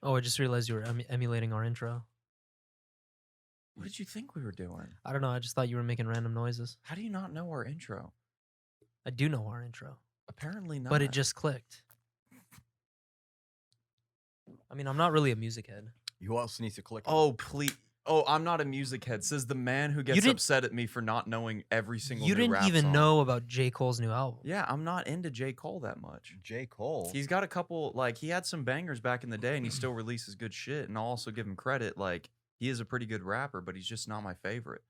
Oh, I just realized you were emulating our intro. What did you think we were doing? I don't know. I just thought you were making random noises. How do you not know our intro? I do know our intro, Apparently not. but it just clicked. I mean, I'm not really a music head. You also need to click. Oh, please. Oh, I'm not a music head. Says the man who gets didn't- upset at me for not knowing every single You new didn't rap even song. know about J. Cole's new album. Yeah, I'm not into J. Cole that much. J. Cole. He's got a couple, like, he had some bangers back in the day, and he still releases good shit. And I'll also give him credit. Like, he is a pretty good rapper, but he's just not my favorite.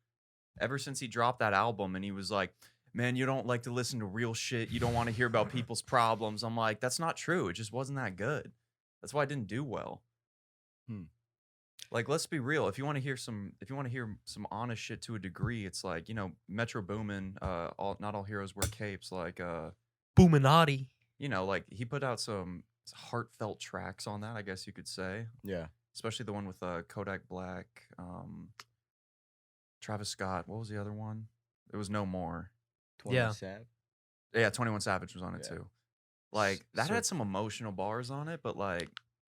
Ever since he dropped that album and he was like, man, you don't like to listen to real shit. You don't want to hear about people's problems. I'm like, that's not true. It just wasn't that good. That's why I didn't do well. Like, let's be real. If you want to hear some honest shit to a degree, it's like, you know, Metro Boomin, not all heroes wear capes. Like, Boominati. you know, like he put out some heartfelt tracks on that, I guess you could say. Yeah. Especially the one with Kodak Black, Travis Scott. What was the other one? It was No More. 21 Sav. Yeah, 21 Savage was on it too. Like that So- had some emotional bars on it, but like,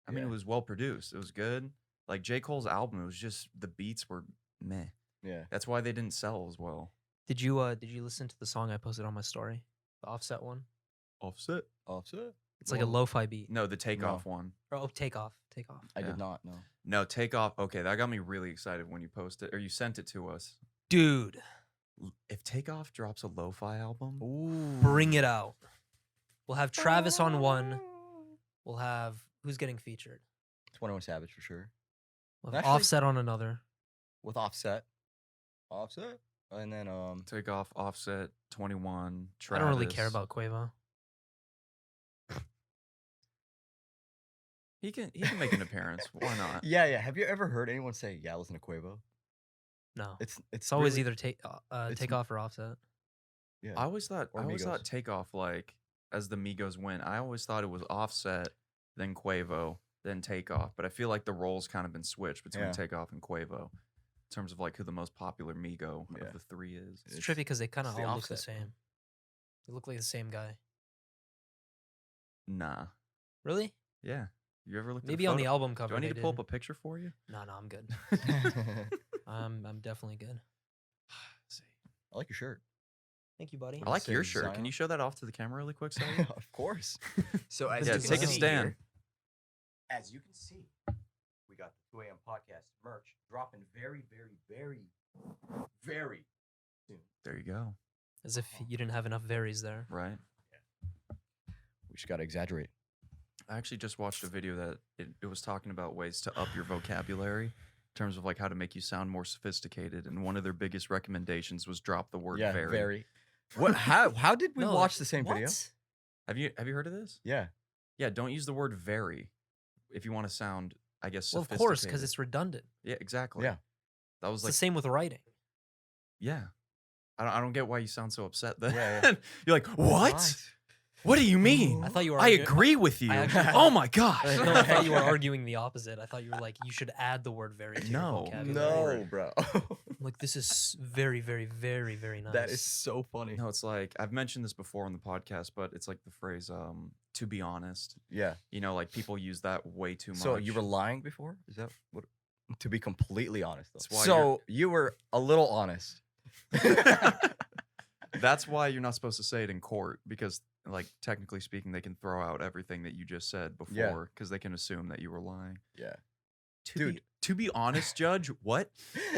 I mean, it was well produced. It was good. Like J. Cole's album, it was just the beats were meh. Yeah. That's why they didn't sell as well. Did you listen to the song I posted on my story? The Offset one? Offset? Offset? It's like a lo-fi beat. No, the Takeoff one. Oh, Take Off. Take Off. I Yeah. did not know. No, Takeoff. Okay, that got me really excited when you posted or you sent it to us. Dude, If Takeoff drops a lo-fi album, Ooh. bring it out. We'll have Travis on one. We'll have, who's getting featured? 21 Savage for sure. We'll have Actually- Offset on another. With Offset. Offset? And then Takeoff, Offset, 21, Travis. I don't really care about Quavo. He can make an appearance. Why not? Yeah. Have you ever heard anyone say, "Yeah, listen to Quavo"? No. It's always really- either Take Off or Offset. Yeah. I always thought Migos. Takeoff, like as the Migos went, I always thought it was Offset, then Quavo, then Takeoff. But I feel like the roles kind of been switched between Yeah. Takeoff and Quavo in terms of like who the most popular Migo Yeah. of the three is. It's trippy because they kind of it's the all look the Offset. same. They look like the same guy. Nah. Really? Yeah. You ever looked Maybe at a on the photo? album cover. Do I need they to pull up did. a picture for you? No, I'm good. I'm definitely good. See. I like your shirt. Thank you, buddy. I like your Says shirt. Can Zion. you show that off to the camera really quick, Sally? Of course. So as Yeah, you can take a see stand. here- as you can see, we got the 2 a.m. podcast merch dropping very, very, very, very soon. There you go. As if you didn't have enough varies there. Right. We just gotta exaggerate. I actually just watched a video that it was talking about ways to up your vocabulary in terms of like how to make you sound more sophisticated. And one of their biggest recommendations was drop the word Yeah, very. very. What? How did we No, watch the same video? what? Have you heard of this? Yeah. Yeah, don't use the word very if you want to sound, I guess, Well, of sophisticated. course, because it's redundant. Yeah, exactly. Yeah. That was It's like, the same with writing. yeah. I don't get why you sound so upset then. Yeah. You're like, what? What do you mean? I thought you were. I argu- agree with you. I actually- Oh my gosh. No, I thought you were arguing the opposite. I thought you were like, you should add the word very to your No. vocabulary. No, bro. Like, this is very, very, very, very nice. That is so funny. No, it's like I've mentioned this before on the podcast, but it's like the phrase to be honest. Yeah. You know, like people use that way too much. So you were lying before? Is that what? To be completely honest, though. That's why So you were a little honest. That's why you're not supposed to say it in court because, like, technically speaking, they can throw out everything that you just said Yeah. before because they can assume that you were lying. Yeah. To be honest, Judge, what?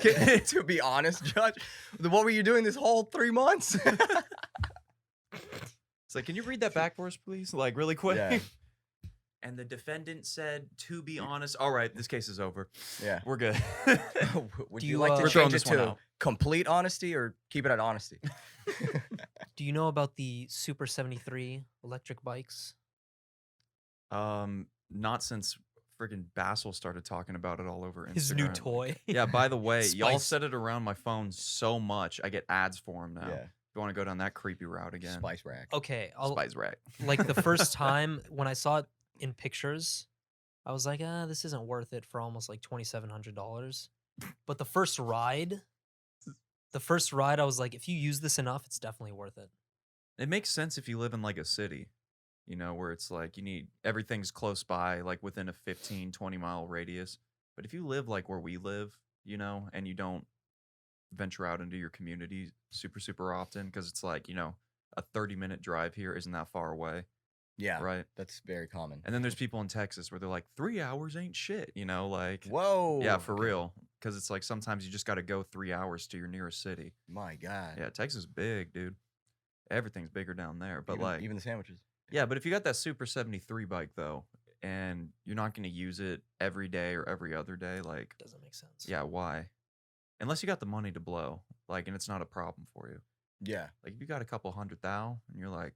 To be honest, Judge, what were you doing this whole 3 months? It's like, can you read that back for us, please? Like, really quick. Yeah. And the defendant said, to be honest, all right, this case is over. Yeah. We're good. Would Do you you, like to We're throwing change it this one to out. complete honesty or keep it at honesty? Do you know about the Super 73 electric bikes? Not since friggin' Bassel started talking about it all over Instagram. His new toy. Yeah, by the way, y'all Spice. set it around my phone so much, I get ads for him now. Yeah. If you want to go down that creepy route again. Spice rack. Okay, Spice rack. like the first time when I saw it in pictures, I was like, this isn't worth it for almost like $2,700. But the first ride, I was like, if you use this enough, it's definitely worth it. It makes sense if you live in like a city. you know, where it's like everything's close by, like within a 15, 20-mile radius. But if you live like where we live, you know, and you don't venture out into your community super, super often, because it's like, you know, a 30-minute drive here isn't that far away, Yeah, right? that's very common. And then there's people in Texas where they're like, 3 hours ain't shit, you know, like, Whoa. yeah, for real. Because it's like sometimes you just got to go 3 hours to your nearest city. My God. Yeah, Texas is big, dude. Everything's bigger down there. But even, like, even the sandwiches. yeah, but if you got that Super 73 bike though, and you're not going to use it every day or every other day, like, Doesn't make sense. yeah, why? Unless you got the money to blow, like, and it's not a problem for you. Yeah. Like, if you got a couple $100,000 and you're like,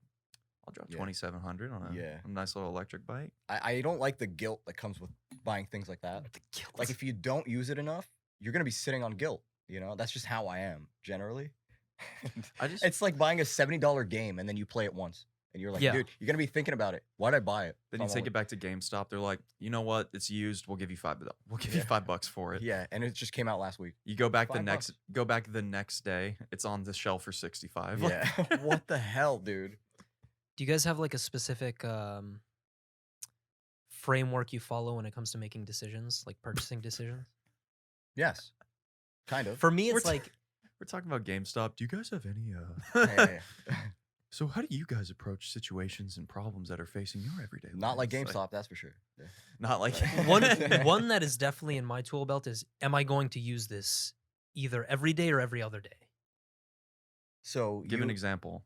I'll drop Yeah. 2,700 on a nice little electric bike. I don't like the guilt that comes with buying things like that. The guilt. Like if you don't use it enough, you're gonna be sitting on guilt. You know, that's just how I am generally. It's like buying a $70 game and then you play it once. And you're like, Yeah. dude, you're gonna be thinking about it. Why'd I buy it? Then you take it back to GameStop. They're like, you know what? It's used. We'll give you $5. We'll give you Yeah. $5 for it. Yeah, and it just came out last week. You go back the $5. next day. It's on the shelf for 65. Yeah. What the hell, dude? Do you guys have like a specific framework you follow when it comes to making decisions, like purchasing decisions? Yes. Kind of. For me, We're it's like We're talking about GameStop. Do you guys have any? Hey, So how do you guys approach situations and problems that are facing your everyday life? not like It's GameStop, that's for sure. Yeah. Not like one that is definitely in my tool belt is, am I going to use this either every day or every other day? So Give an example.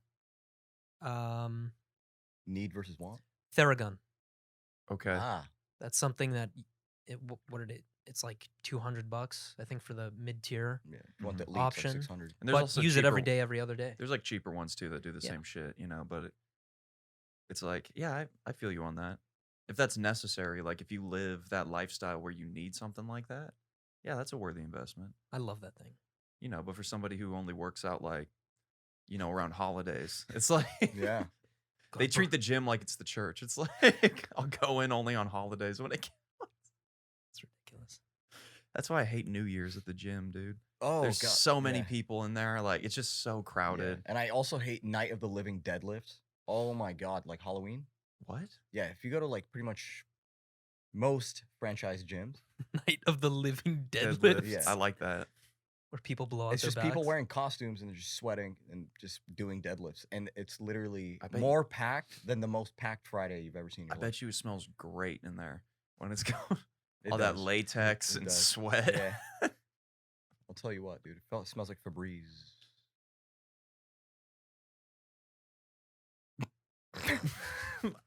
Need versus want. Theragun. Okay. Ah, That's something that it's like $200, I think, for the mid tier. yeah. You want Mhm. the elite Option. like 600. And there's But also use it every cheaper- day, every other day. There's like cheaper ones too that do the Yeah. same shit, you know. But it's like, yeah, I feel you on that. If that's necessary, like if you live that lifestyle where you need something like that, yeah, that's a worthy investment. I love that thing. You know, but for somebody who only works out like, you know, around holidays, it's like Yeah. they treat the gym like it's the church. It's like I'll go in only on holidays when it. It's ridiculous. That's why I hate New Year's at the gym, dude. Oh, There's God. so many yeah. people in there. Like it's just so Yeah. crowded. And I also hate Night of the Living deadlifts. Oh my God, like Halloween. What? Yeah, if you go to like pretty much most franchise gyms, Night of the Living Deadlifts. Deadlift. Yeah. I like that. Where people blow out it's their just people backs. wearing costumes and they're just sweating and just doing deadlifts. And it's literally I bet more packed than the most packed Friday you've ever seen in I your bet you it smells great in there when it's going life. It all that does. latex It and does. sweat. Yeah. I'll tell you what, dude. It smells like Febreze.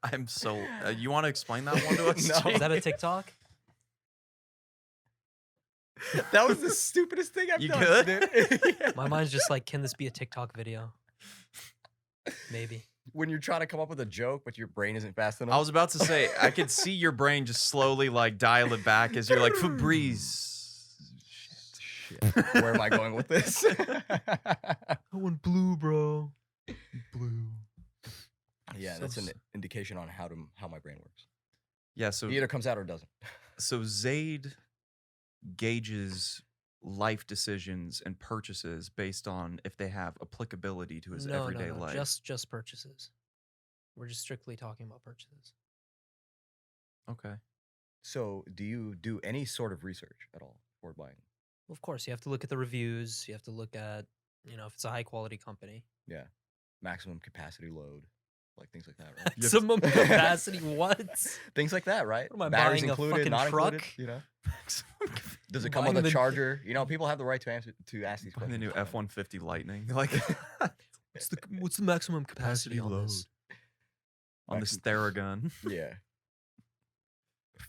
I'm so. You want to explain that one to us? No. Is that a TikTok? That was the stupidest thing I've You done. good? Dude. Yeah. My mind's just like, can this be a TikTok video? Maybe. When you're trying to come up with a joke, but your brain isn't fast enough. I was about to say I could see your brain just slowly like dial it back as you're like Febreze. Shit. Where am I going with this? I want blue, bro. Blue. Yeah, that's an indication on how my brain works. Yeah. So It either comes out or doesn't. Zaid gauges life decisions and purchases based on if they have applicability to his everyday life. Just purchases. We're just strictly talking about purchases. Okay. So, do you do any sort of research at all before buying? Of course, you have to look at the reviews. You have to look at, if it's a high quality company. Yeah, maximum capacity load, like things like that, right? Maximum capacity. What? Things like that, right? What am I Batteries buying, a included, fucking not included. truck? You know, does it come Buying with a the- charger? People have the right to ask these Buying questions. the new F-150 Lightning, like What's the maximum capacity on this? on this Theragun. Yeah,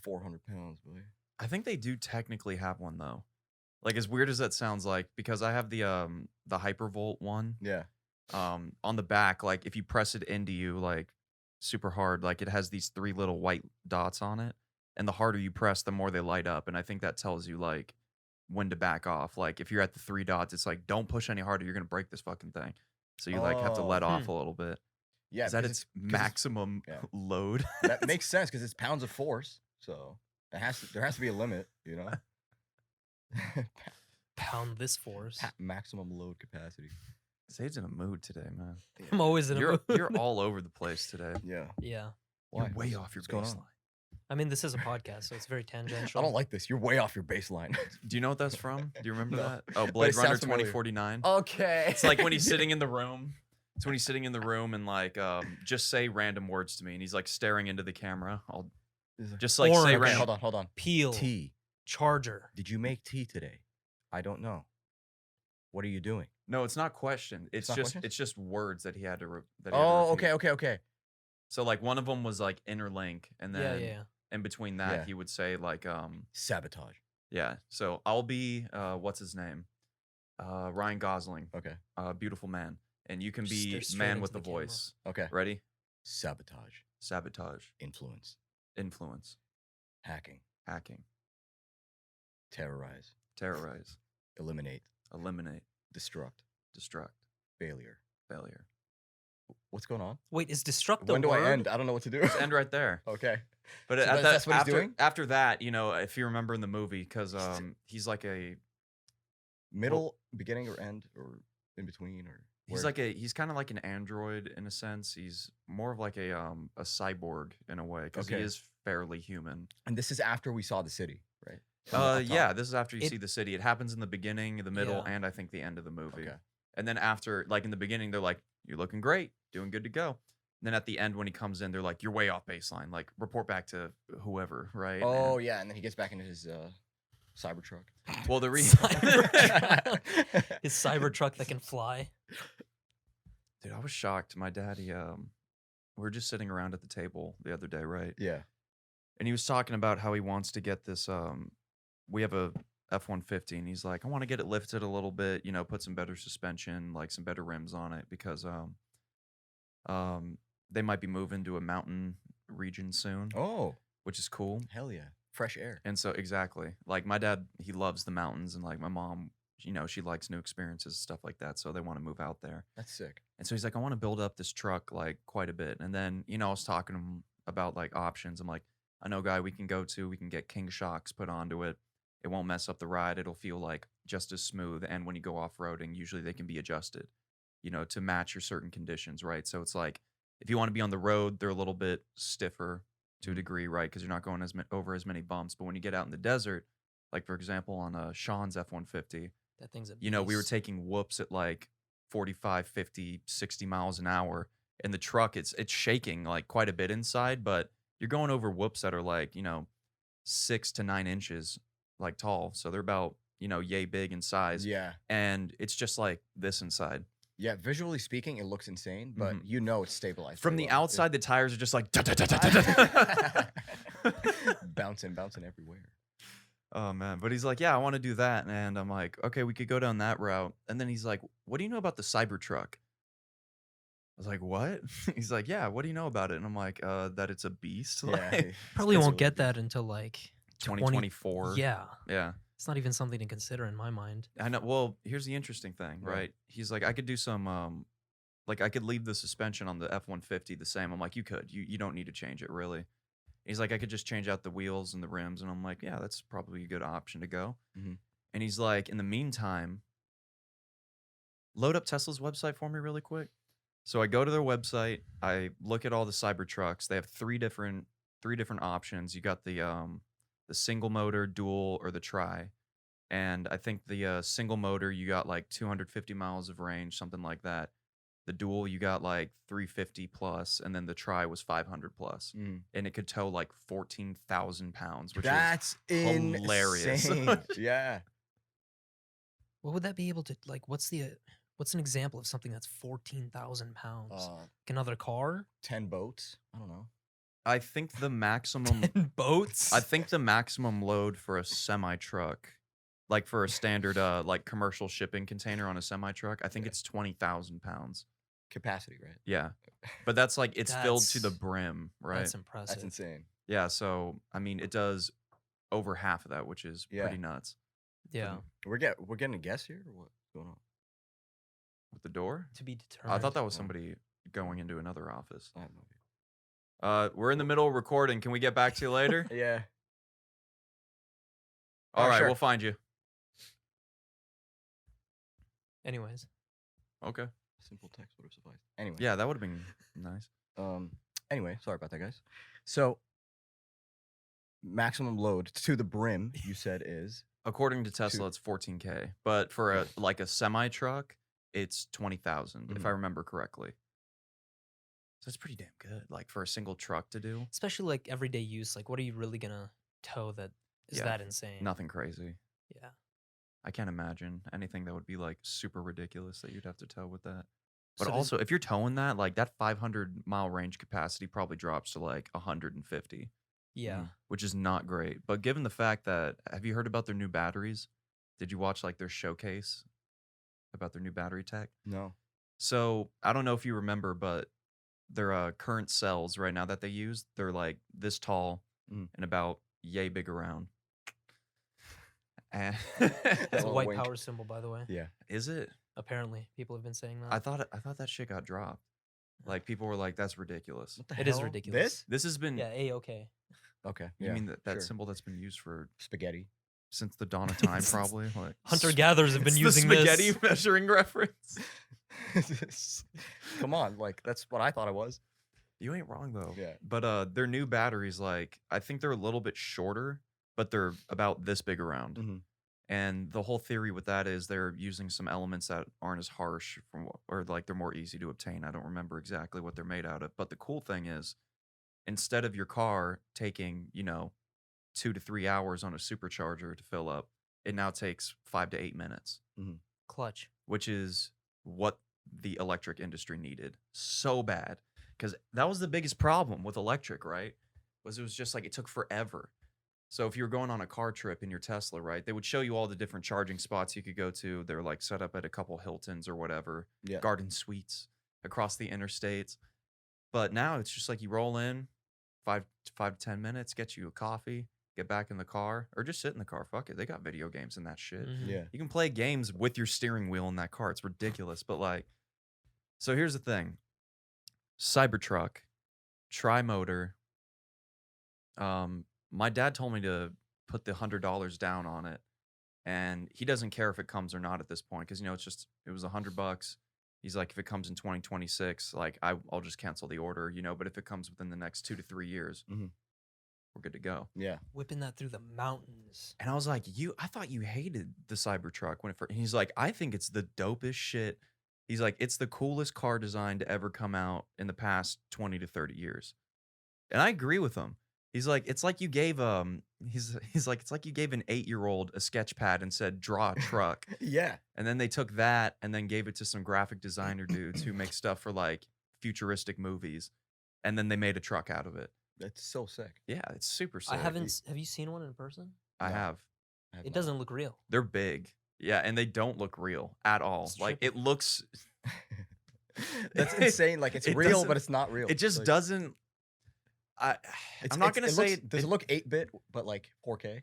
400 pounds, boy. I think they do technically have one though. Like as weird as that sounds, like because I have the Hypervolt one. Yeah. On the back, like if you press it into you like super hard, like it has these 3 little white dots on it, and the harder you press, the more they light up, and I think that tells you like when to back off. Like if you're at the 3 dots, it's like don't push any harder, you're gonna break this fucking thing. So you like have to let Oh. off a little bit. Yeah, Is that because its maximum yeah. load? that makes sense because it's pounds of force. So there has to be a limit, Pound this force. Maximum load capacity. Zaid's in a mood today, man. I'm always in a You're mood. you're all over the place today. Yeah. Yeah. Why? You're way off your What's going on? baseline. I mean, this is a podcast, so it's very tangential. I don't like this. You're way off your baseline. Do you know what that's from? Do you remember No. that? Oh, But Blade it Runner sounds familiar. 2049. Okay. It's like when he's sitting in the room. It's when he's sitting in the room and like, just say random words to me, and he's like staring into the camera. I'll just like say Orange. random. Hold on. Peel. Tea. Charger. Did you make tea today? I don't know. What are you doing? No, it's not question. It's not just questions? it's just words that he had to. Oh, repeat. okay. So like one of them was like interlink, and then Yeah. in between that Yeah. he would say like Sabotage. yeah. So I'll be what's his name? Ryan Gosling. Okay. Beautiful man, and you can Just be stare straight man into with the the camera. voice. Okay. Ready? Sabotage. Sabotage, Influence. influence, Hacking. hacking, Terrorize. terrorize, Eliminate. eliminate, Destruct. destruct, Failure. failure. What's going on? Wait, is destruct the When do word? I end? I don't know what to do. Just end right there. Okay. But So at that's- that, that's what he's after, doing? after that, you know, if you remember in the movie, because he's like a Middle, beginning, or end, or in between, or he's kind of like an android in a sense. He's more of like a cyborg in a way because he Okay. is fairly human. And this is after we saw the city, right? From the up top. Yeah, this is after you It- see the city. It happens in the beginning, the middle, Yeah. and I think the end of the movie. Okay. And then after, like in the beginning, they're like, "You're looking great, doing good to go." And then at the end, when he comes in, they're like, "You're way off baseline. Like, report back to whoever, right?" Oh And- yeah, and then he gets back into his Cybertruck. well, the reason, His Cybertruck that can fly. dude, I was shocked. My daddy, we were just sitting around at the table the other day, right? Yeah. And he was talking about how he wants to get this. We have a F-150, and he's like, "I want to get it lifted a little bit, you know, put some better suspension, like some better rims on it, because they might be moving to a mountain region soon, Oh, which is cool." hell yeah. Fresh air. And so exactly, like my dad, he loves the mountains, and like my mom, you know, she likes new experiences, stuff like that. So they want to move out there. That's sick. And so he's like, "I want to build up this truck like quite a bit." And then, you know, I was talking to him about like options. I'm like, "I know a guy we can go to. We can get King shocks put onto it. It won't mess up the ride. It'll feel like just as smooth. And when you go off roading, usually they can be adjusted, you know, to match your certain conditions, right? So it's like if you want to be on the road, they're a little bit stiffer to a degree, right? Because you're not going over as many bumps. But when you get out in the desert, like for example on Sean's F-150, That thing's a you know, we were beast. taking whoops at like 45, 50, 60 miles an hour. And the truck, it's shaking like quite a bit inside, but you're going over whoops that are like, you know, 6 to 9 inches like tall. So they're about, you know, yay big in size. Yeah. And it's just like this inside. Yeah, visually speaking, it looks insane, but Mhm. you know it's stabilized. From pretty the well. outside, the tires are just like da, da, da, da, da, da. bouncing everywhere. Oh man, but he's like, "Yeah, I want to do that." And I'm like, "Okay, we could go down that route." And then he's like, "What do you know about the Cybertruck?" I was like, "What?" He's like, "Yeah, what do you know about it?" And I'm like, that it's a beast." Yeah. Like, Probably That's won't what get we do. that until like 2024. Yeah. Yeah. It's not even something to consider in my mind. I know. Well, here's the interesting thing, Yeah. right? He's like, I could do some, like I could leave the suspension on the F-150 the same. I'm like, you could. You don't need to change it really. He's like, I could just change out the wheels and the rims. And I'm like, yeah, that's probably a good option to go. Mhm. And he's like, in the meantime, load up Tesla's website for me really quick. So I go to their website. I look at all the Cybertrucks. They have three different options. You got the single motor, dual, or the tri. And I think the single motor, you got like 250 miles of range, something like that. The dual, you got like 350 plus, and then the tri was 500 plus, Mm. and it could tow like 14,000 pounds, which That's hilarious. insane. Yeah. What would that be able to like? What's an example of something that's 14,000 pounds? Like another car? 10 boats. I don't know. I think the maximum, 10 boats? I think the maximum load for a semi truck, like for a standard like commercial shipping container on a semi truck, I think Yeah. it's 20,000 pounds. Capacity, right? Yeah, but that's like it's filled to the That's- brim, right? That's impressive. That's insane. Yeah, so I mean, it does over half of that, which is Yeah. pretty nuts. Yeah. We're getting a guess here, or what's going on? With the door, To be determined. I thought that was Oh. somebody going into another office. I have no idea. We're in the middle of recording. Can we get back to you later? Yeah. All Oh, right, sure. we'll find you. Anyways. Okay. Simple text would have sufficed. Anyway. Yeah, that would have been nice. Anyway, sorry about that, guys. So maximum load to the brim, you said is According to Tesla, it's 14K, but for a semi truck, it's 20,000 if I remember correctly. So it's pretty damn good, like for a single truck to do. Especially like everyday use. Like, what are you really gonna tow that is that insane? Nothing crazy. Yeah. I can't imagine anything that would be like super ridiculous that you'd have to tow with that. But So also, if you're towing that, like that 500-mile range capacity probably drops to like 150. yeah. Which is not great. But given the fact that, have you heard about their new batteries? Did you watch like their showcase about their new battery tech? no. So I don't know if you remember, but their current cells right now that they use, they're like this tall and about yay big around. And That's a Little white wink. power symbol, by the way. Yeah. is it? Apparently, people have been saying that. I thought that shit got dropped. Like people were like, "That's ridiculous." What the It is hell? ridiculous. This has been. Yeah, A-okay. Okay. You yeah, mean that sure. symbol that's been used for Spaghetti. since the dawn of time, probably? Like Hunter-gatherers have been it's using the spaghetti this. measuring reference. Come on, like that's what I thought it was. You ain't wrong though. Yeah. But their new batteries, like I think they're a little bit shorter, but they're about this big around. And the whole theory with that is they're using some elements that aren't as harsh or like they're more easy to obtain. I don't remember exactly what they're made out of. But the cool thing is, instead of your car taking, 2 to 3 hours on a supercharger to fill up, it now takes 5 to 8 minutes, Clutch. which is what the electric industry needed so bad. Because that was the biggest problem with electric, right? Was it was just like it took forever. So if you were going on a car trip in your Tesla, right, they would show you all the different charging spots you could go to. They're like set up at a couple Hiltons or whatever, garden suites across the interstates. But now it's just like you roll in, 5 to 10 minutes, get you a coffee, get back in the car, or just sit in the car. Fuck it, they got video games and that shit. Yeah. You can play games with your steering wheel in that car. It's ridiculous. But like, so here's the thing: Cybertruck, tri-motor. My dad told me to put the $100 down on it, and he doesn't care if it comes or not at this point because it was $100. He's like, if it comes in 2026, like I'll just cancel the order, But if it comes within the next 2 to 3 years, we're good to go. Yeah. Whipping that through the mountains. And I was like, I thought you hated the Cybertruck when it first. And he's like, I think it's the dopest shit. He's like, it's the coolest car design to ever come out in the past 20 to 30 years. And I agree with him. He's like, it's like you gave he's like, it's like you gave an 8-year-old a sketch pad and said, draw a truck. Yeah. And then they took that and then gave it to some graphic designer dudes who make stuff for like futuristic movies. And then they made a truck out of it. That's so sick. Yeah, it's super sick. I haven't. Have you seen one in person? I No. have. It doesn't look real. They're big. Yeah, and they don't look real at all. It's Like it looks That's insane. Like it's It real, doesn't- but it's not real. it just Like, doesn't I'm not gonna say Does it look 8-bit, but like 4K?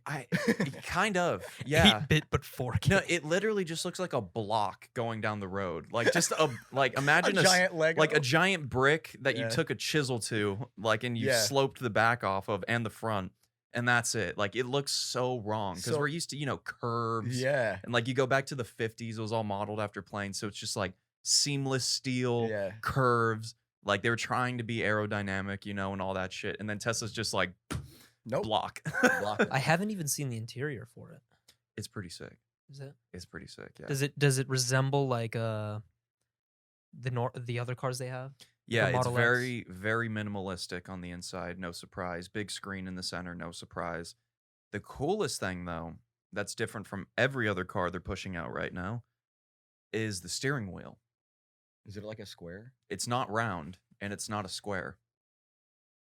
kind of. Yeah. 8-bit, but 4K. No, it literally just looks like a block going down the road. Like just imagine a giant Lego. like a giant brick that you Yeah. took a chisel to, like, and you Yeah. sloped the back off of and the front, and that's it. Like it looks so wrong because So- we're used to, curves. Yeah. And like you go back to the 50s, it was all modeled after planes. So it's just like seamless steel, Yeah. curves. Like they were trying to be aerodynamic, and all that shit. And then Tesla's just like Nope. block. Block it. I haven't even seen the interior for it. It's pretty sick. Is it? It's pretty sick. Yeah. Does it resemble like the other cars they have? Yeah, it's Model X? very, very minimalistic on the inside. No surprise. Big screen in the center. No surprise. The coolest thing, though, that's different from every other car they're pushing out right now is the steering wheel. Is it like a square? It's not round and it's not a square.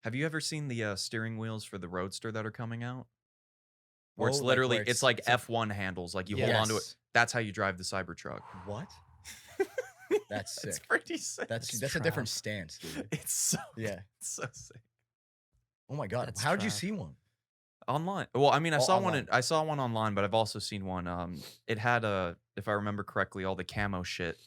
Have you ever seen the steering wheels for the Roadster that are coming out? Where it's Oh, like literally, where it's like F1 handles. Like you hold onto it. Yes. That's how you drive the Cybertruck. What? That's It's sick. pretty sick. That's It's a different trap. stance, dude. It's so, Yeah. it's so sick. Oh my god. That's How did you trap. see one? Online. Well, I mean, I Oh, saw online. I saw one online, but I've also seen one. It had if I remember correctly, all the camo shit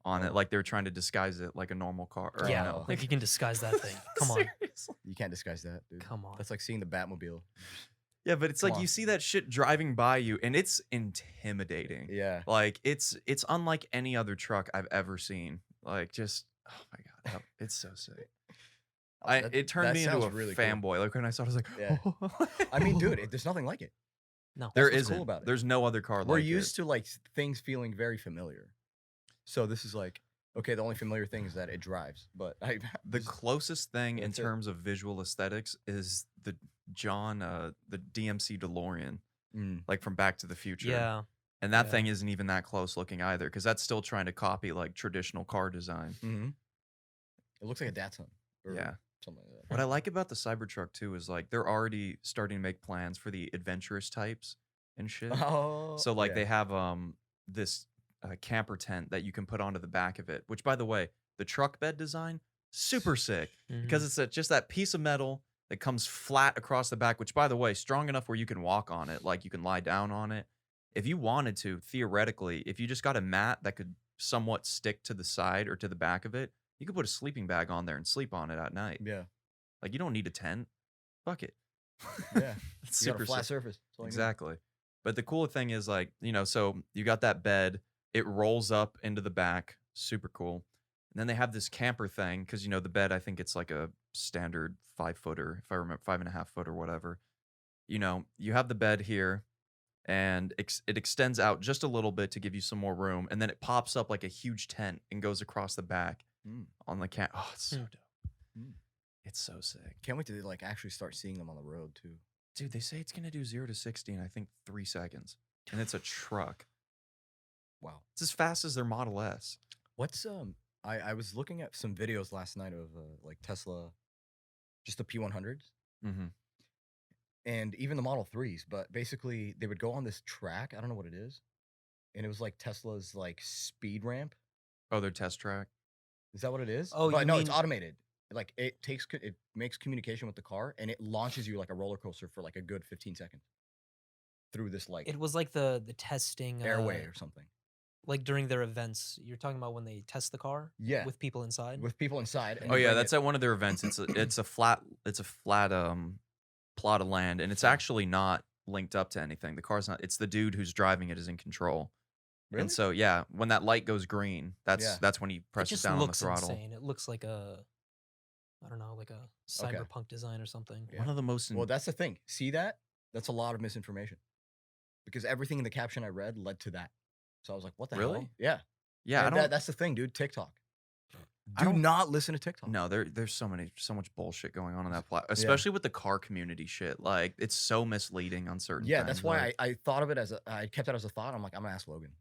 on it. Oh. Like they were trying to disguise it like a normal car. Or, Yeah, no. like you can disguise that thing. Come on, Seriously. You can't disguise that, dude. come on. That's like seeing the Batmobile. Yeah, but it's Come like you on. see that shit driving by you, and it's intimidating. Yeah. Like it's unlike any other truck I've ever seen. Like just oh my god, it's so sick. It turned that me into a sounds really cool. fanboy. Like when I saw it, I was like, Yeah. I mean, dude, there's nothing like it. No. there That's what's isn't. cool about it. There's no other car We're like used it. to like things feeling very familiar. So this is like, okay, the only familiar thing is that it drives. But The closest thing in That's it. terms of visual aesthetics is the the DMC DeLorean, like from Back to the Future. Yeah. And that Yeah. thing isn't even that close looking either, because that's still trying to copy like traditional car design. It looks like a Datsun. Or Yeah. something like that. What I like about the Cybertruck too is like they're already starting to make plans for the adventurous types and shit. Oh, So like yeah. they have this camper tent that you can put onto the back of it, which by the way, the truck bed design super sick because it's just that piece of metal that comes flat across the back, which by the way, strong enough where you can walk on it, like you can lie down on it. If you wanted to, theoretically, if you just got a mat that could somewhat stick to the side or to the back of it, you could put a sleeping bag on there and sleep on it at night. Yeah. Like you don't need a tent. Fuck it. Yeah. It's You got a super flat sick. surface. That's all you need. Exactly. But the cool thing is like, so you got that bed, it rolls up into the back, super cool. And then they have this camper thing because the bed, I think it's like a standard 5-footer, if I remember, 5.5 foot or whatever. You have the bed here, and it extends out just a little bit to give you some more room, and then it pops up like a huge tent and goes across the back on the camp. Oh, it's so dope. It's so sick. Can't wait to like actually start seeing them on the road too. Dude, they say it's gonna do 0 to 60 in I think 3 seconds, and it's a truck. Wow. It's as fast as their Model S. What's I was looking at some videos last night of like Tesla, just the P100s. And even the Model 3s, but basically they would go on this track. I don't know what it is. And it was like Tesla's like speed ramp. Oh, their test track. Is that what it is? Oh, but you no, it's mean- automated. Like it makes communication with the car and it launches you like a roller coaster for like a good 15 seconds through this like It was like the testing airway or something. like during their events. You're talking about when they test the car? Yeah. With people inside? With people inside. and Oh you yeah, bring that's it- at one of their events. It's a flat plot of land, and it's actually not linked up to anything. The car's not. It's the dude who's driving it is in control. Really? And so yeah, when that light goes green, Yeah. that's when he It presses just down on the looks throttle. insane. It looks like I don't know, like a cyberpunk design or something. Yeah. One of the most. Well, that's the thing. See that? That's a lot of misinformation. Because everything in the caption I read led to that. So I was like, what the Really? hell? Yeah. yeah, And I don't. that's the thing, dude. TikTok. I Do don't- not listen to TikTok. No, there's so much bullshit going on in that platform, especially with the car community shit. Like it's so misleading on certain. Yeah, things. that's why like, I thought of it as I kept it as a thought. I'm like, I'm gonna ask Logan.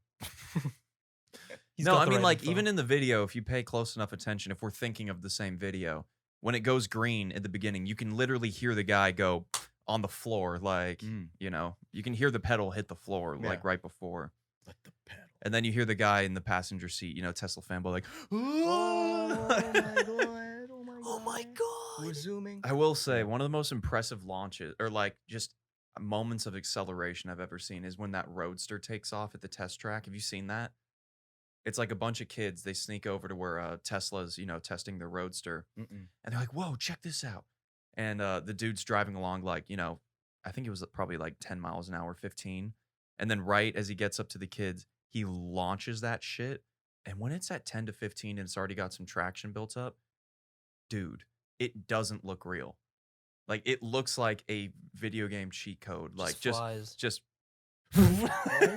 He's no, got I the mean right like info. even in the video, if you pay close enough attention, if we're thinking of the same video, when it goes green at the beginning, you can literally hear the guy go on the floor, like you can hear the pedal hit the floor like Yeah. right before, Let the pedal. and then you hear the guy in the passenger seat, Tesla fanboy, like, Oh my god. Oh my god. Oh my god. We're zooming. I will say one of the most impressive launches or like just moments of acceleration I've ever seen is when that Roadster takes off at the test track. Have you seen that? It's like a bunch of kids. They sneak over to where Tesla's, testing their Roadster, Mm-mm. and they're like, "Whoa, check this out!" And the dude's driving along like, I think it was probably like 10 miles an hour, 15, and then right as he gets up to the kids, he launches that shit. And when it's at 10 to 15 and it's already got some traction built up, dude, it doesn't look real. Like it looks like a video game cheat code. Like flies. just Oh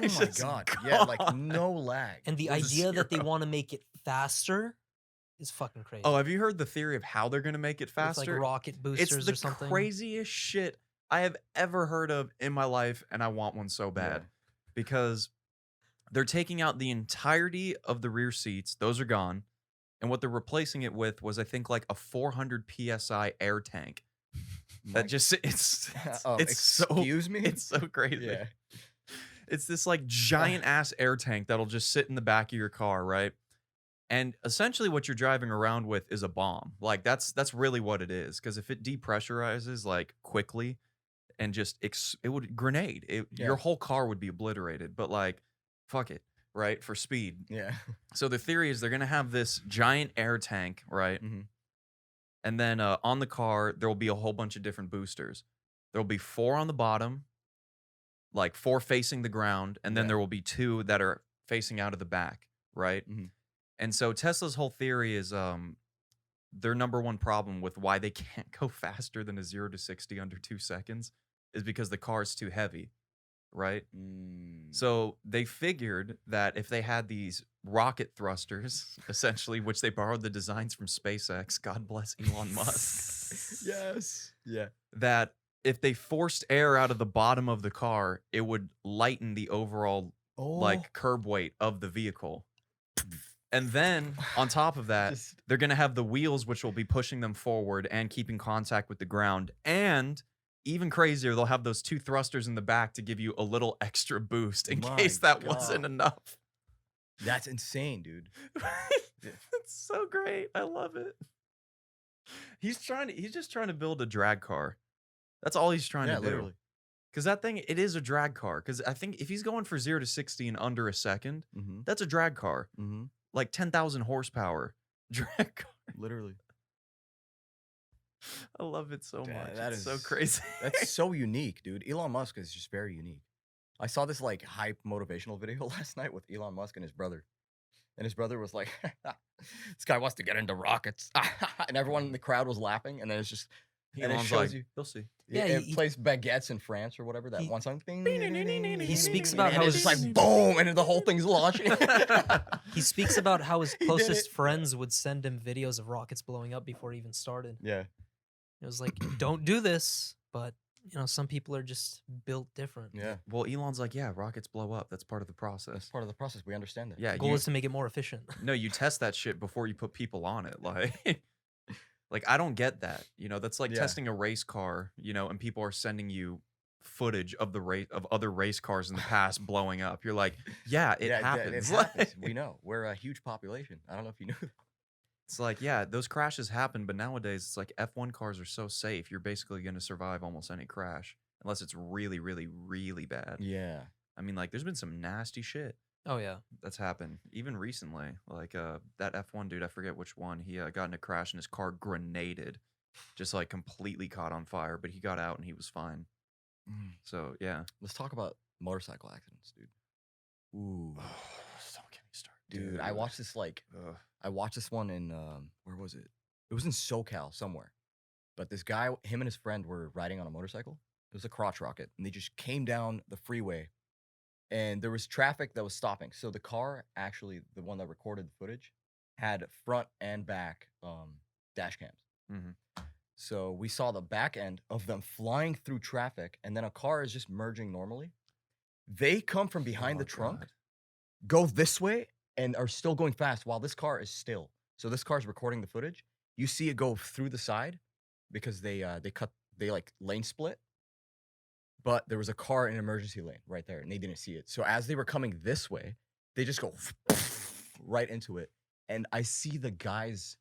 my just god. Yeah, like gone. no lag. And the There's idea that they 0. want to make it faster is fucking crazy. Oh, have you heard the theory of how they're gonna make it With, faster? like rocket It's boosters the or something. craziest shit I have ever heard of in my life, and I want one so bad because they're taking out the entirety of the rear seats; those are gone, and what they're replacing it with was, I think, like a 400 psi air tank. That just it's so excuse me. it's so crazy. Yeah. It's this like giant ass air tank that'll just sit in the back of your car, right? And essentially what you're driving around with is a bomb. Like that's really what it is. Because if it depressurizes like quickly and just it would grenade. Your whole car would be obliterated. But like, fuck it, right? For speed. Yeah. So the theory is they're gonna have this giant air tank, right? Mm-hmm. And then on the car there will be a whole bunch of different boosters. There will be 4 on the bottom, like 4 facing the ground, and then Yeah. there will be 2 that are facing out of the back, right? Mhm. And so Tesla's whole theory is their number one problem with why they can't go faster than a 0 to 60 under 2 seconds is because the car is too heavy, right? So they figured that if they had these rocket thrusters, essentially, which they borrowed the designs from SpaceX, God bless Elon Musk. Yes. Yeah. That if they forced air out of the bottom of the car, it would lighten the overall like curb weight of the vehicle. And then on top of that, they're going to have the wheels, which will be pushing them forward and keeping contact with the ground. And even crazier, they'll have those 2 thrusters in the back to give you a little extra boost in case that wasn't enough. That's insane, dude. It's so great. I love it. He's just trying to build a drag car. That's all he's trying to do. Literally. Because that thing, it is a drag car. Because I think if he's going for 0 to 60 in under a second, that's a drag car. Like 10,000 horsepower drag car. Literally. I love it so much. That is is so crazy. That's so unique, dude. Elon Musk is just very unique. I saw this like hype motivational video last night with Elon Musk and his brother. And his brother was like, this guy wants to get into rockets. And everyone in the crowd was laughing. And then it's just, and it shows you. You'll see. Yeah, it plays baguettes in France or whatever. That one song. He speaks about how it's just like boom, and the whole thing's launching. He speaks about how his closest friends would send him videos of rockets blowing up before he even started. Yeah. It was like, don't do this, but you know, some people are just built different. Yeah. Well, Elon's like, yeah, rockets blow up. That's part of the process. That's part of the process. We understand that. Yeah. The goal is to make it more efficient. No, you test that shit before you put people on it. Like, I don't get that. You know, that's like testing a race car, you know, and people are sending you footage of the race of other race cars in the past blowing up. You're like, yeah, it happens. It happens. We know. We're a huge population. I don't know if you knew that. It's like, yeah, those crashes happen, but nowadays it's like F1 cars are so safe. You're basically going to survive almost any crash, unless it's really, really, really bad. Yeah. I mean, like, there's been some nasty shit Oh yeah. that's happened, even recently. Like, that F1 dude, I forget which one, he got in a crash and his car grenaded, just like completely caught on fire, but he got out and he was fine. So, yeah. Let's talk about motorcycle accidents, dude. Ooh. Don't get me started. Dude, I watched this I watched this one in where was it? It was in SoCal somewhere. But this guy, him and his friend were riding on a motorcycle. It was a crotch rocket, and they just came down the freeway, and there was traffic that was stopping. So the car, actually, the one that recorded the footage, had front and back dash cams. So we saw the back end of them flying through traffic, and then a car is just merging normally. They come from behind the trunk, go this way, and are still going fast while this car is still. So this car is recording the footage. You see it go through the side because they like lane split. But there was a car in an emergency lane right there, and they didn't see it. So as they were coming this way, they just go right into it. And I see the guy's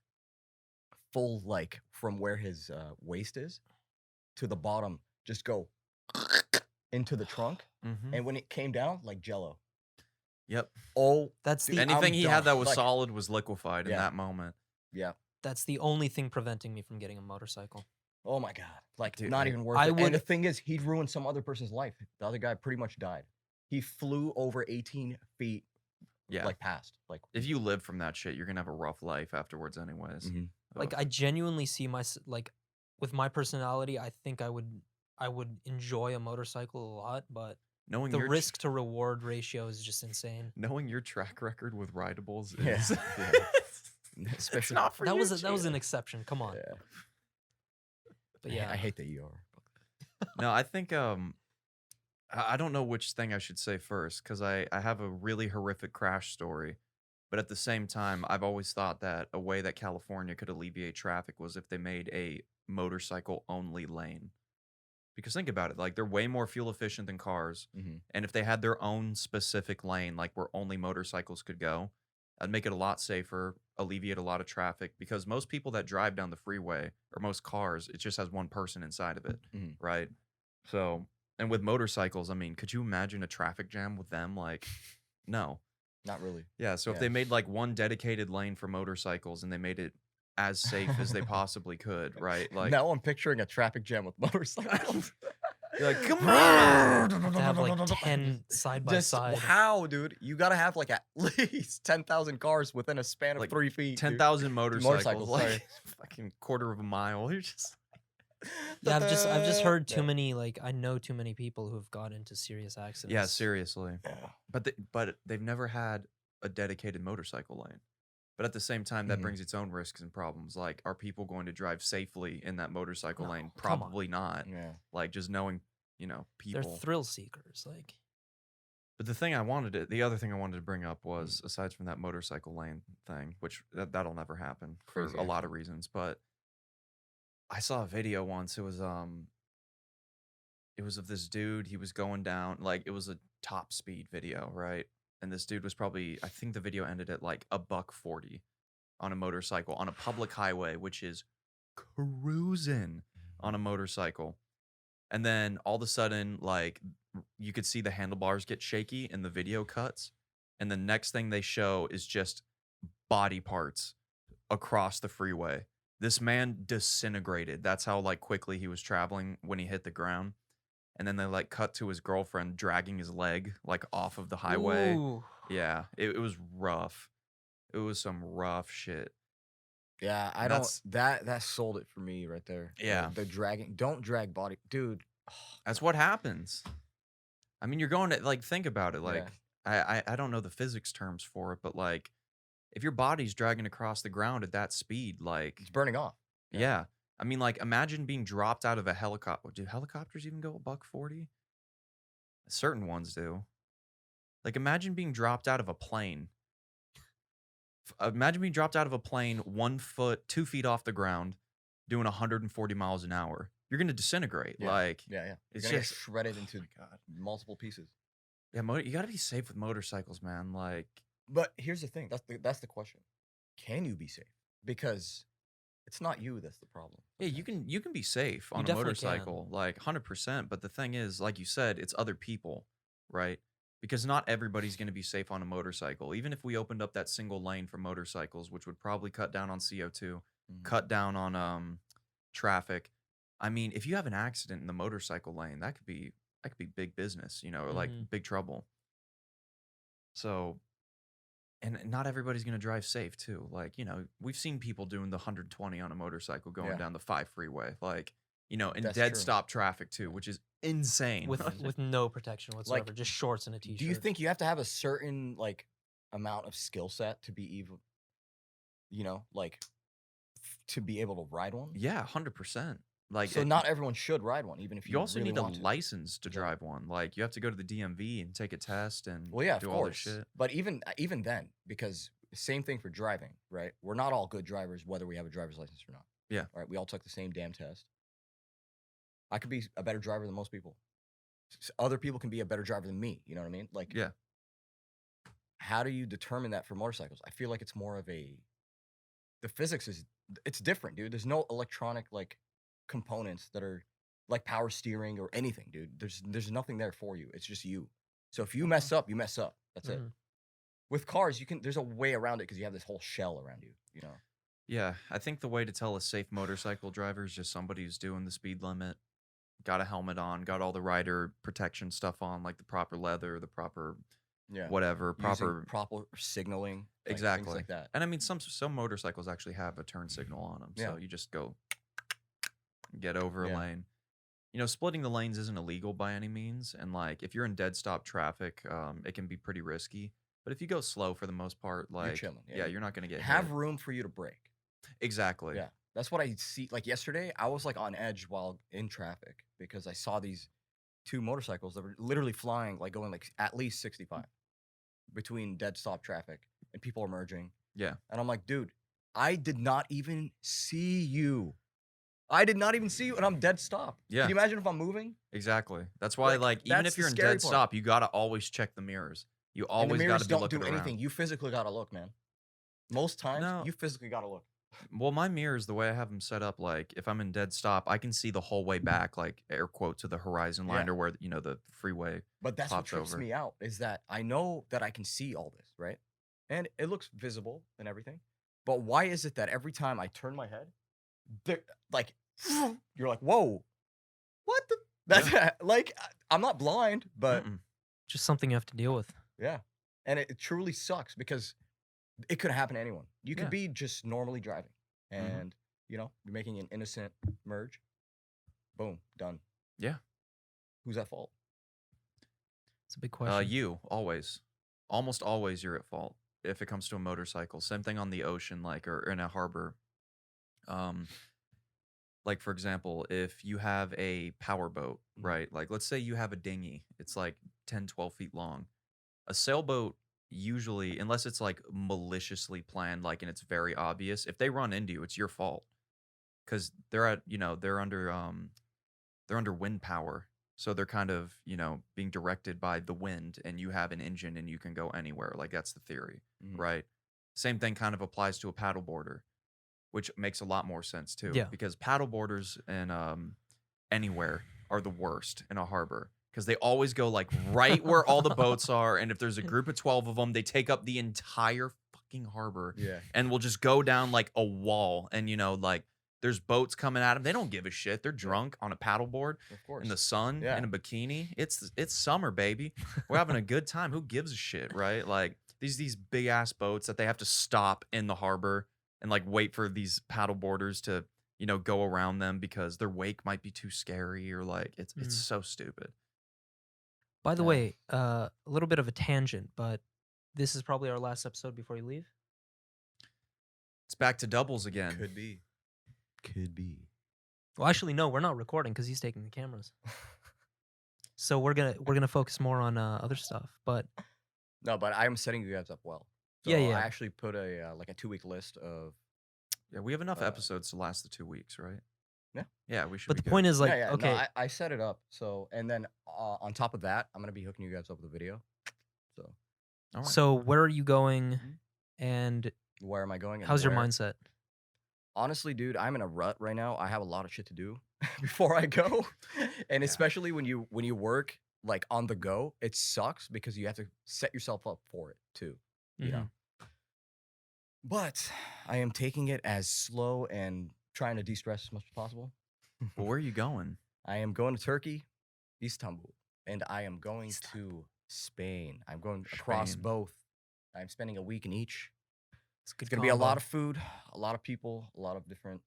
full, like, from where his waist is to the bottom, just go into the trunk. And when it came down, like Jello. Yep. Oh, That's the Anything he had that was Like, solid was liquefied in that moment. yeah. that's the only thing preventing me from getting a motorcycle. Oh my God. Like, Dude, not even worth I it. would- And the thing is, he'd ruined some other person's life. The other guy pretty much died. He flew over 18 feet, Yeah. like, past. Like, If you live from that shit, you're gonna have a rough life afterwards, anyways. Like I genuinely see like with my personality, I think I would enjoy a motorcycle a lot, but Knowing the your risk to reward ratio is just insane. knowing your track record with rideables Yeah, is yeah. it's Especially not for That you, was an Gina. exception. Come on. Yeah. But yeah, I hate that you are. No, I think I don't know which thing I should say first because I have a really horrific crash story, but at the same time, I've always thought that a way that California could alleviate traffic was if they made a motorcycle only lane. Because think about it, like they're way more fuel efficient than cars, and if they had their own specific lane, like where only motorcycles could go, that'd make it a lot safer, alleviate a lot of traffic. Because most people that drive down the freeway, or most cars, it just has one person inside of it, right? So, and with motorcycles, I mean, could you imagine a traffic jam with them? Like, no. Not really. Yeah, so if Yeah. they made like one dedicated lane for motorcycles and they made it as safe as they possibly could, right? Like, Now I'm picturing a traffic jam with motorcycles. You're like, come on. To have like 10 side by Just side. how, dude? You gotta have like at least 10,000 cars within a span of Like 3 feet. 10,000 motorcycles, Motorcycles, like sorry. fucking quarter of a mile. You're just Yeah, I've just heard too Yeah. many, like, I know too many people who have got into serious accidents. yeah, seriously. Yeah. But they've never had a dedicated motorcycle lane. But at the same time, that Mhm. brings its own risks and problems. Like, are people going to drive safely in that motorcycle No, lane? come on. Probably not. Yeah. Like, just knowing, They're people. thrill seekers. Like, But the other thing I wanted to bring up was, aside from that motorcycle lane thing, which that'll never happen for Crazy a lot of reasons. But I saw a video once. It was of this dude. He was going down, like, it was a top speed video, right? And this dude was probably, I think the video ended at like $140 on a motorcycle on a public highway, which is cruising on a motorcycle. And then all of a sudden, like, you could see the handlebars get shaky and the video cuts. And the next thing they show is just body parts across the freeway. This man disintegrated. That's how, like, quickly he was traveling when he hit the ground. And then they, like, cut to his girlfriend dragging his leg, like, off of the highway. ooh. Yeah, it was rough. It was some rough shit. Yeah, I And don't. That sold it for me right there. Yeah. The dragging. Don't drag body, dude. That's what happens. I mean, you're going to, like, think about it. Like, I don't know the physics terms for it, but, like, if your body's dragging across the ground at that speed, like, It's burning off. yeah. I mean, like, imagine being dropped out of a helicopter. Do helicopters even go $140? Certain ones do. Like, imagine being dropped out of a plane. Imagine being dropped out of a plane 1 foot, 2 feet off the ground, doing 140 miles an hour. You're gonna disintegrate. Yeah. Like, Yeah, yeah. it's You're gonna just get shredded into my God. multiple pieces. Yeah, you gotta be safe with motorcycles, man. Like, But here's the thing. That's the question. Can you be safe? Because it's not you that's the problem. yeah, you can be safe You on a definitely can. motorcycle, like 100%. But the thing is, like you said, it's other people, right? Because not everybody's going to be safe on a motorcycle. Even if we opened up that single lane for motorcycles, which would probably cut down on CO2, Mhm. cut down on traffic. I mean, if you have an accident in the motorcycle lane, that could be big business, like Mhm. big trouble. So, and not everybody's going to drive safe too. Like, we've seen people doing the 120 on a motorcycle going Yeah. down the 5 freeway, like, in That's dead true. stop traffic too, which is insane. with no protection whatsoever, just shorts and a t-shirt. Do you think you have to have a certain like amount of skill set to be even, like to be able to ride one? Yeah, 100%. Like, So not everyone should ride one, even if you also really need a want to. license to Exactly. drive one. Like, you have to go to the DMV and take a test and Well, yeah, of do all this course. shit. But even then, because same thing for driving, right? We're not all good drivers, whether we have a driver's license or not. Yeah. All right. We all took the same damn test. I could be a better driver than most people. Other people can be a better driver than me. You know what I mean? Like, Yeah. how do you determine that for motorcycles? I feel like it's more of the physics it's different, dude. There's no electronic like components that are like power steering or anything, dude. There's nothing there for you. It's just you. So if you mess up, you mess up. That's it. Mhm. With cars, there's a way around it because you have this whole shell around you. Yeah, I think the way to tell a safe motorcycle driver is just somebody who's doing the speed limit, got a helmet on, got all the rider protection stuff on, like the proper leather, the proper Yeah. whatever, Using proper. proper signaling. Like, Exactly. Things like that. And I mean, some motorcycles actually have a turn signal on them, so Yeah. you just go get over Yeah. a lane. Splitting the lanes isn't illegal by any means, and like if you're in dead stop traffic, it can be pretty risky. But if you go slow for the most part, like, chilling, yeah. yeah, you're not gonna get Have hit. room for you to brake. Exactly. Yeah. That's what I see. Like yesterday, I was like on edge while in traffic because I saw these 2 motorcycles that were literally flying, like going like at least 65 between dead stop traffic and people are merging. Yeah. And I'm like, dude, I did not even see you. And I'm dead stop. Yeah. Can you imagine if I'm moving? Exactly. That's why, Like, even that's if the you're in scary dead part. stop, you gotta always check the mirrors. You And the always mirrors gotta be don't looking do around. anything. You physically gotta look, man. Most times, No. you physically gotta look. Well, my mirrors, the way I have them set up, like if I'm in dead stop, I can see the whole way back, like air quote to the horizon line Yeah. or where the freeway. But that's what Pops trips over. me out is that I know that I can see all this, right? And it looks visible and everything. But why is it that every time I turn my head, like you're like, whoa, what the? That's like I'm not blind, but Mm-mm. Just something you have to deal with. yeah, and it truly sucks because it could happen to anyone. You could Yeah. be just normally driving, Mhm. and you're making an innocent merge. Boom, done. Yeah. Who's at fault? It's a big question. You always, almost always, you're at fault if it comes to a motorcycle. Same thing on the ocean, like or in a harbor. Like for example, if you have a power boat, Mhm. right? Like let's say you have a dinghy, it's like 10, 12 feet long. A sailboat usually, unless it's like maliciously planned, like and it's very obvious, if they run into you, it's your fault because they're at they're under wind power, so they're kind of being directed by the wind, and you have an engine and you can go anywhere. Like that's the theory, Mhm. right? Same thing kind of applies to a paddleboarder, which makes a lot more sense too. Yeah. Because paddleboarders and anywhere are the worst in a harbor because they always go like right where all the boats are, and if there's a group of 12 of them, they take up the entire fucking harbor Yeah. and will just go down like a wall. And like there's boats coming at them. They don't give a shit. They're drunk on a paddleboard Of course. in the sun Yeah. in a bikini. It's summer, baby. We're having a good time. Who gives a shit, right? Like these big ass boats that they have to stop in the harbor and like wait for these paddleboarders to go around them because their wake might be too scary or like it's so stupid. By the Yeah. way, a little bit of a tangent, but this is probably our last episode before you leave. It's back to doubles again. Could be. Could be. Well, actually, no, we're not recording because he's taking the cameras. So we're gonna focus more on other stuff. But No, but I'm setting you guys up well. So Yeah, yeah. I actually put a like a 2-week list of. Yeah, we have enough Uh, episodes to last the 2 weeks, right? Yeah. Yeah, we should. but be the good. point is, like, yeah, yeah. okay, No, I set it up. So and then on top of that, I'm gonna be hooking you guys up with a video. So All right. so where are you going, Mhm. and where am I going? And how's your where? mindset? Honestly, dude, I'm in a rut right now. I have a lot of shit to do before I go, and Yeah. especially when you work like on the go, it sucks because you have to set yourself up for it too. You know. But I am taking it as slow and trying to de-stress as much as possible. Well, where are you going? I am going to Turkey, Istanbul, and I am going to Spain. I'm going across Spain. both. I'm spending a week in each. It's a good It's gonna be a combo. lot of food, a lot of people, a lot of different,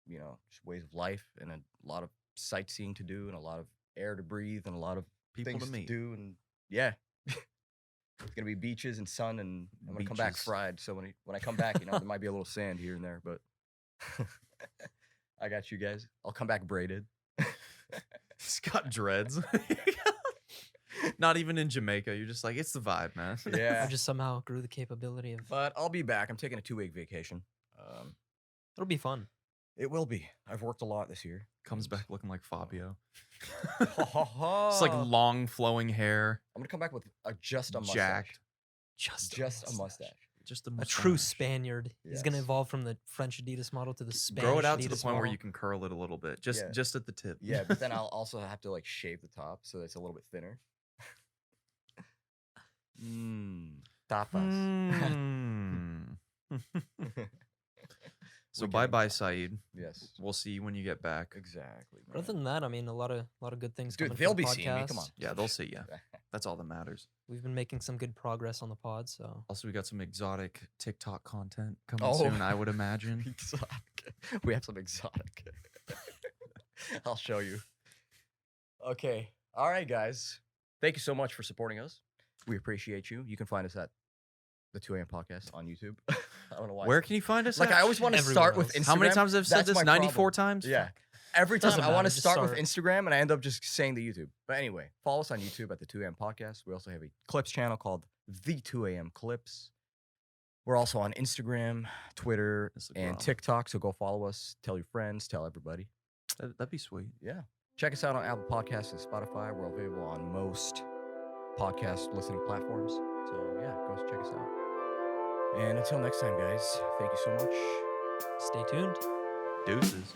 just ways of life, and a lot of sightseeing to do, and a lot of air to breathe, and a lot of People things to meet. do, and yeah, it's gonna be beaches and sun, and I'm gonna come back Beaches. fried. So when I come back, there might be a little sand here and there, but I got you guys. I'll come back braided. He's got dreads. Not even in Jamaica. You're just like, it's the vibe, man. Yeah, I just somehow grew the capability of. but I'll be back. I'm taking a 2-week vacation. It'll be fun. It will be. I've worked a lot this year. Comes back looking like Fabio. It's It's like long flowing hair, I'm gonna come back with just a mustache. jacked. Just Just a mustache. Just a A true mustache. Spaniard. He's gonna Yes. evolve from the French Adidas model to the Spanish Grow it out to the Adidas point where model. you can curl it a little bit, Yeah. just at the tip. Yeah, but then I'll also have to like shave the top so it's a little bit thinner. Tapas. Mm. So We bye can- bye, Saeed. Yes, We'll see you when you get back. exactly. But other than that, I mean, a lot of good things. Dude, coming they'll from the be seeing me. Come podcast. on. Yeah, they'll see you. That's all that matters. We've been making some good progress on the pod, so Also, we got some exotic TikTok content coming Oh. soon, I would imagine. Exotic. We have some exotic. I'll show you. Okay. All right, guys. Thank you so much for supporting us. We appreciate you. You can find us at the 2 a.m. podcast on YouTube. I don't know why. Where can you find us? Like at? I always want to Everywhere start with else. Instagram. How many times have I said That's this? my 94 problem. times? Yeah. Fuck. Every time Doesn't I want to matter, just start with start. Instagram and I end up just saying the YouTube. But anyway, follow us on YouTube at the 2 a.m. podcast. We also have a clips channel called the 2 a.m. clips. We're also on Instagram, Twitter, That's the and problem. TikTok. So go follow us. Tell your friends. Tell everybody. That'd be sweet. Yeah. Check us out on Apple Podcasts and Spotify. We're available on most podcast listening platforms. So yeah, go check us out. And until next time, guys, thank you so much. stay tuned. Deuces.